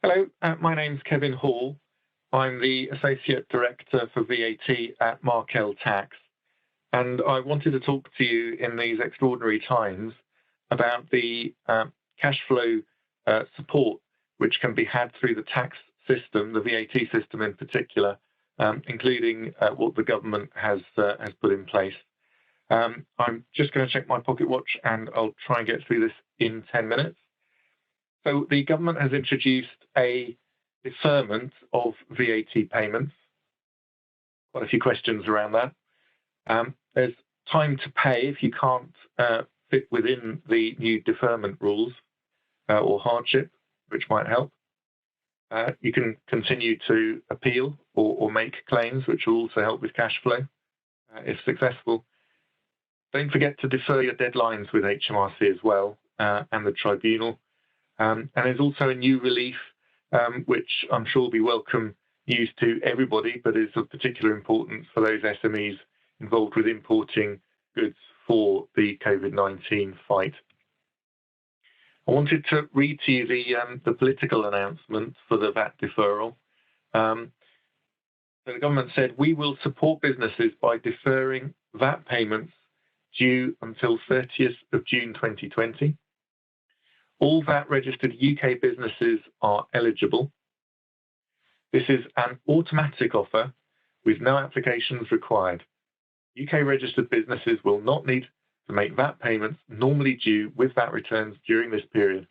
Hello, my name's Kevin Hall. I'm the Associate Director for VAT at Markel Tax, and I wanted to talk to you in these extraordinary times about the cash flow support which can be had through the tax system, the VAT system in particular, including what the government has put in place. I'm just going to check my pocket watch and I'll try and get through this in 10 minutes. So the government has introduced a deferment of VAT payments. Quite a few questions around that. There's time to pay if you can't fit within the new deferment rules or hardship, which might help. You can continue to appeal or make claims, which will also help with cash flow if successful. Don't forget to defer your deadlines with HMRC as well and the tribunal. And there's also a new relief, which I'm sure will be welcome news to everybody, but is of particular importance for those SMEs involved with importing goods for the COVID-19 fight. I wanted to read to you the political announcement for the VAT deferral. So the government said, we will support businesses by deferring VAT payments due until 30th of June 2020. All VAT registered UK businesses are eligible. This is an automatic offer with no applications required. UK registered businesses will not need to make VAT payments normally due with VAT returns during this period.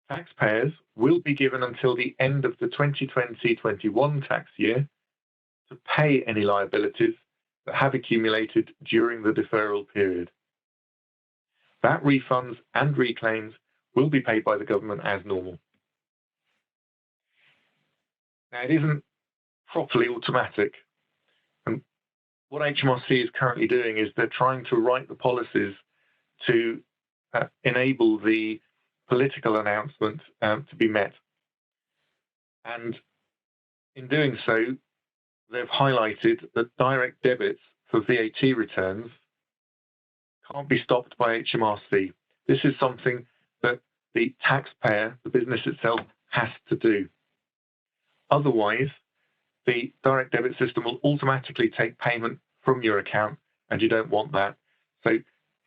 Taxpayers will be given until the end of the 2020-21 tax year to pay any liabilities that have accumulated during the deferral period. VAT refunds and reclaims will be paid by the government as normal. Now, it isn't properly automatic. And what HMRC is currently doing is they're trying to write the policies to enable the political announcement to be met. And in doing so, they've highlighted that direct debits for VAT returns can't be stopped by HMRC. This is something that the taxpayer, the business itself, has to do. Otherwise, the direct debit system will automatically take payment from your account, and you don't want that. So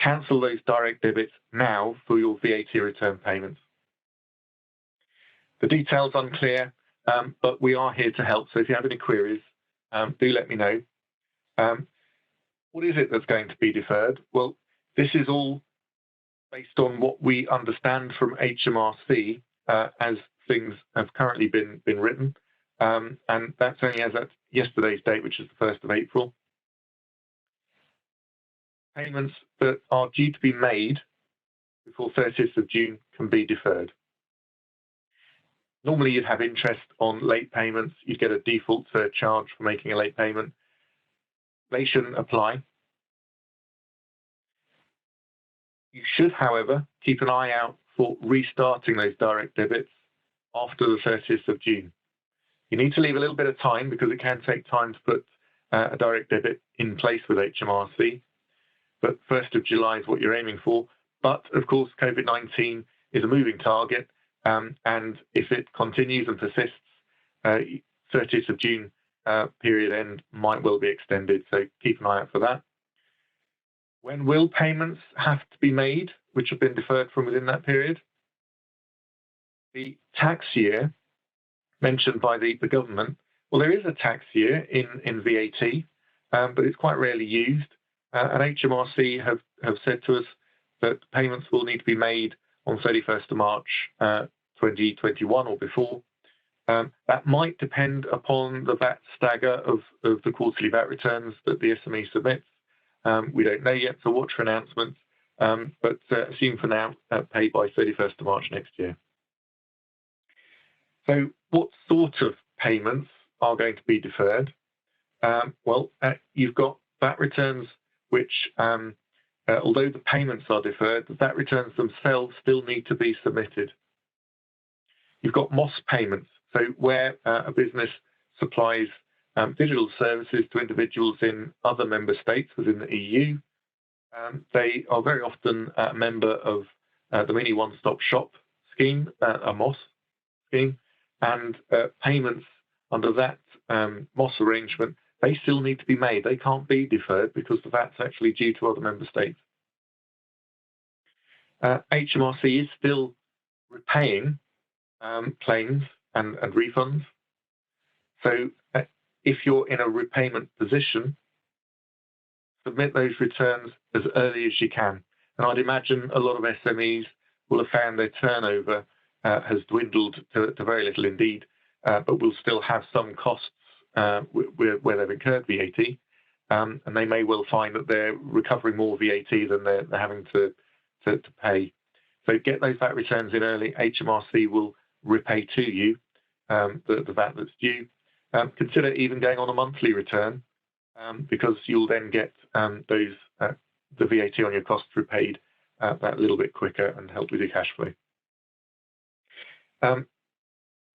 cancel those direct debits now for your VAT return payments. The details unclear, but we are here to help. So if you have any queries, do let me know. What is it that's going to be deferred? Well, this is all based on what we understand from HMRC as things have currently been written. And that's only as at yesterday's date, which is the 1st of April. Payments that are due to be made before 30th of June can be deferred. Normally, you'd have interest on late payments. You'd get a default surcharge for making a late payment. They shouldn't apply. You should, however, keep an eye out for restarting those direct debits after the 30th of June. You need to leave a little bit of time because it can take time to put a direct debit in place with HMRC. But 1st of July is what you're aiming for. But of course, COVID-19 is a moving target. And if it continues and persists, 30th of June period end might well be extended. So keep an eye out for that. When will payments have to be made, which have been deferred from within that period? The tax year mentioned by the government, well, there is a tax year in VAT, but it's quite rarely used. And HMRC have said to us that payments will need to be made on 31st of March 2021 or before. That might depend upon the VAT stagger of the quarterly VAT returns that the SME submits. We don't know yet, so watch for announcements, but assume for now paid by 31st of March next year. So what sort of payments are going to be deferred? Well, you've got VAT returns which, although the payments are deferred, the VAT returns themselves still need to be submitted. You've got MOS payments, so where a business supplies digital services to individuals in other member states within the EU. They are very often a member of the Mini One-Stop Shop scheme, a MOS scheme, and payments under that MOS arrangement, they still need to be made. They can't be deferred because the VAT's actually due to other member states. HMRC is still repaying claims and refunds. So if you're in a repayment position, submit those returns as early as you can. And I'd imagine a lot of SMEs will have found their turnover has dwindled to very little indeed, but will still have some costs where they've incurred VAT, and they may well find that they're recovering more VAT than they're having to pay. So get those VAT returns in early. HMRC will repay to you the VAT that's due. Consider even going on a monthly return because you'll then get the VAT on your costs repaid that little bit quicker and help with your cash flow.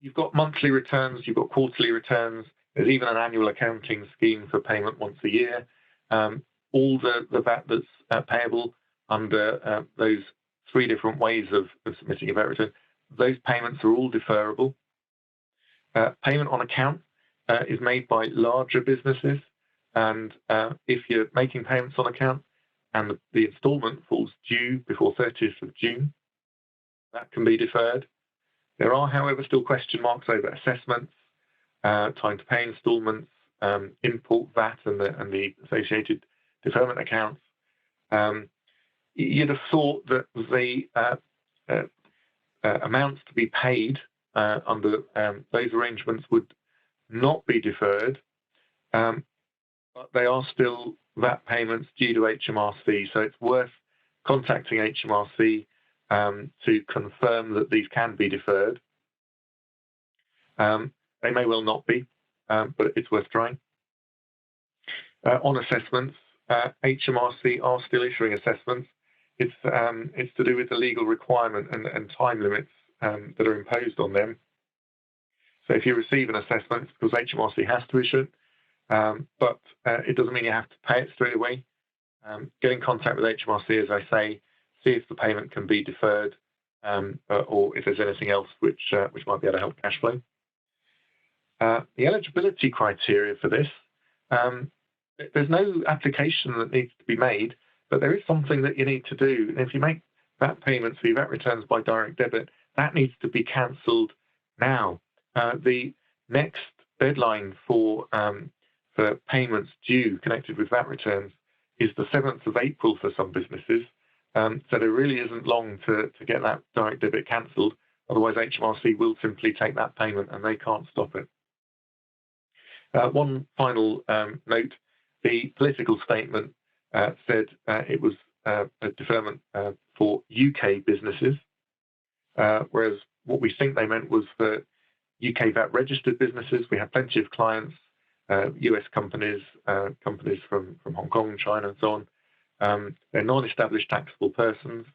You've got monthly returns, you've got quarterly returns, there's even an annual accounting scheme for payment once a year. All the VAT that's payable under those three different ways of submitting a VAT return, those payments are all deferrable. Payment on account is made by larger businesses, and if you're making payments on account and the instalment falls due before 30th of June, that can be deferred. There are, however, still question marks over assessments, time to pay instalments, import VAT and the associated deferment accounts. You'd have thought that the amounts to be paid under those arrangements would not be deferred, but they are still VAT payments due to HMRC. So it's worth contacting HMRC to confirm that these can be deferred. They may well not be, but it's worth trying. On assessments, HMRC are still issuing assessments. It's to do with the legal requirement and time limits that are imposed on them. So if you receive an assessment, it's because HMRC has to issue it, but it doesn't mean you have to pay it straight away. Get in contact with HMRC, as I say, see if the payment can be deferred, or if there's anything else which might be able to help cash flow. The eligibility criteria for this, there's no application that needs to be made, but there is something that you need to do. And if you make VAT payments for your VAT returns by direct debit, that needs to be cancelled now. The next deadline for payments due connected with VAT returns is the 7th of April for some businesses. So there really isn't long to get that direct debit cancelled. Otherwise, HMRC will simply take that payment and they can't stop it. One final note, the political statement said it was a deferment for UK businesses, whereas what we think they meant was for UK VAT registered businesses. We have plenty of clients, US companies, companies from Hong Kong, China, and so on. They're non-established taxable persons,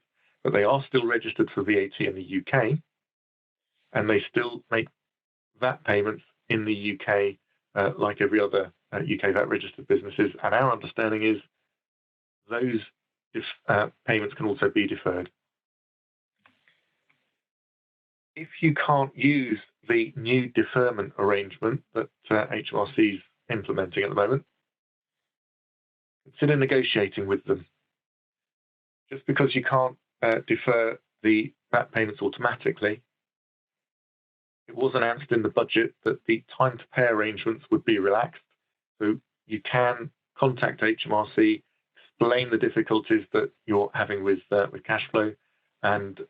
but they are still registered for VAT in the UK, and they still make VAT payments in the UK like every other UK VAT registered businesses. And our understanding is those payments can also be deferred. If you can't use the new deferment arrangement that HMRC is implementing at the moment, consider negotiating with them. Just because you can't defer the VAT payments automatically, it was announced in the budget that the time to pay arrangements would be relaxed. So you can contact HMRC, explain the difficulties that you're having with cash flow, and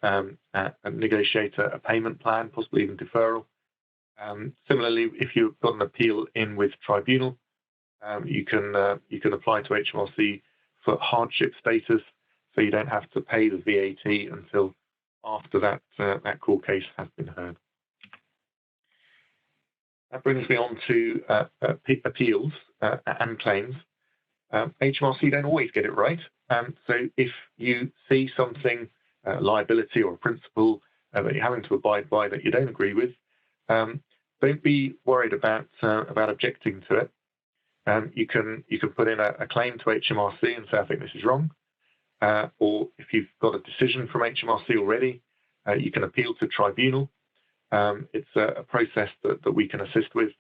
negotiate a payment plan, possibly even deferral. Similarly, if you've got an appeal in with tribunal, you can apply to HMRC for hardship status, so you don't have to pay the VAT until after that court case has been heard. That brings me on to appeals and claims. HMRC don't always get it right. So if you see something, liability or a principle that you're having to abide by that you don't agree with, don't be worried about objecting to it. You can put in a claim to HMRC and say, I think this is wrong. Or if you've got a decision from HMRC already, you can appeal to tribunal. It's a process that we can assist with,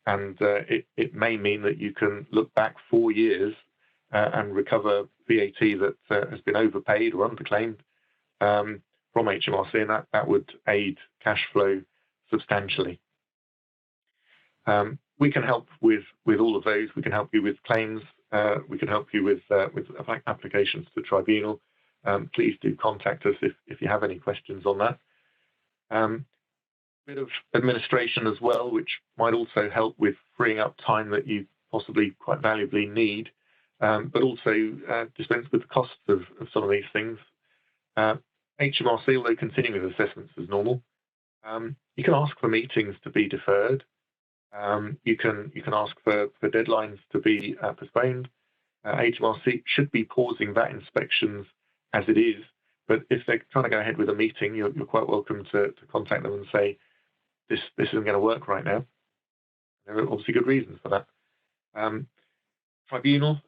and it may mean that you can look back 4 years and recover VAT that has been overpaid or underclaimed from HMRC, and that would aid cash flow substantially. We can help with all of those. We can help you with claims. We can help you with applications to tribunal. Please do contact us if you have any questions on that. Bit of administration as well, which might also help with freeing up time that you possibly quite valuably need, but also dispense with the costs of some of these things. HMRC, although continuing with assessments as normal, you can ask for meetings to be deferred. You can ask for deadlines to be postponed. HMRC should be pausing VAT inspections as it is, but if they're trying to go ahead with a meeting, you're quite welcome to contact them and say, this isn't going to work right now. There are obviously good reasons for that. Tribunal,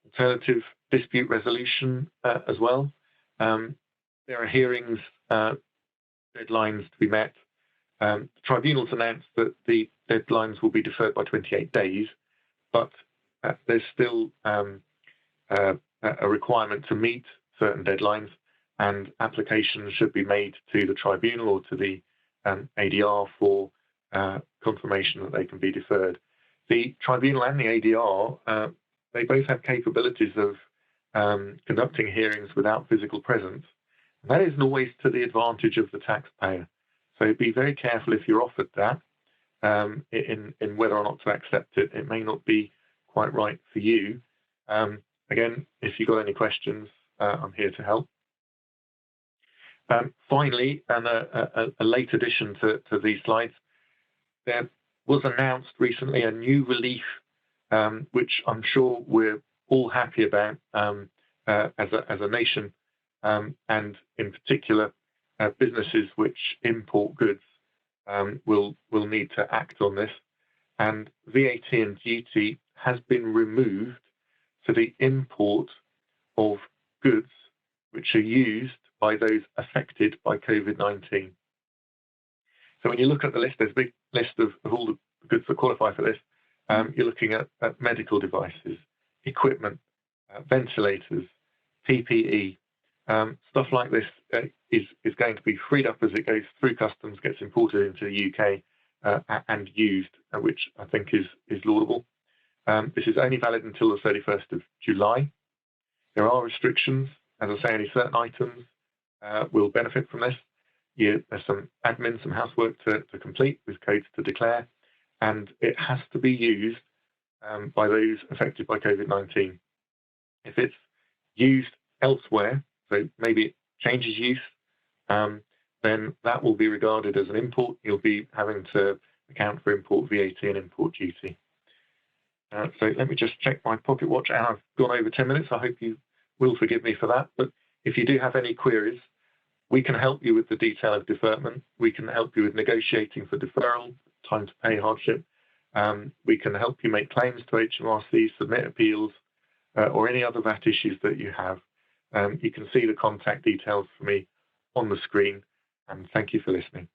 alternative dispute resolution as well. There are hearings, deadlines to be met. The tribunals announced that the deadlines will be deferred by 28 days, but there's still a requirement to meet certain deadlines, and applications should be made to the tribunal or to the ADR for confirmation that they can be deferred. The tribunal and the ADR, they both have capabilities of conducting hearings without physical presence. And that isn't always to the advantage of the taxpayer. So be very careful if you're offered that in whether or not to accept it. It may not be quite right for you. Again, if you've got any questions, I'm here to help. Finally, and a late addition to these slides, there was announced recently a new relief, which I'm sure we're all happy about as a nation, and in particular, businesses which import goods will need to act on this. And VAT and duty has been removed for the import of goods which are used by those affected by COVID-19. So when you look at the list, there's a big list of all the goods that qualify for this. You're looking at medical devices, equipment, ventilators, PPE. Stuff like this is going to be freed up as it goes through customs, gets imported into the UK and used, which I think is laudable. This is only valid until the 31st of July. There are restrictions. As I say, only certain items will benefit from this. There's some admin, some housework to complete with codes to declare, and it has to be used by those affected by COVID-19. If it's used elsewhere, so maybe it changes use, then that will be regarded as an import. You'll be having to account for import VAT and import duty. So let me just check my pocket watch, and I've gone over 10 minutes. I hope you will forgive me for that. But if you do have any queries, we can help you with the detail of deferment. We can help you with negotiating for deferral, time to pay hardship. We can help you make claims to HMRC, submit appeals, or any other VAT issues that you have. You can see the contact details for me on the screen, and thank you for listening.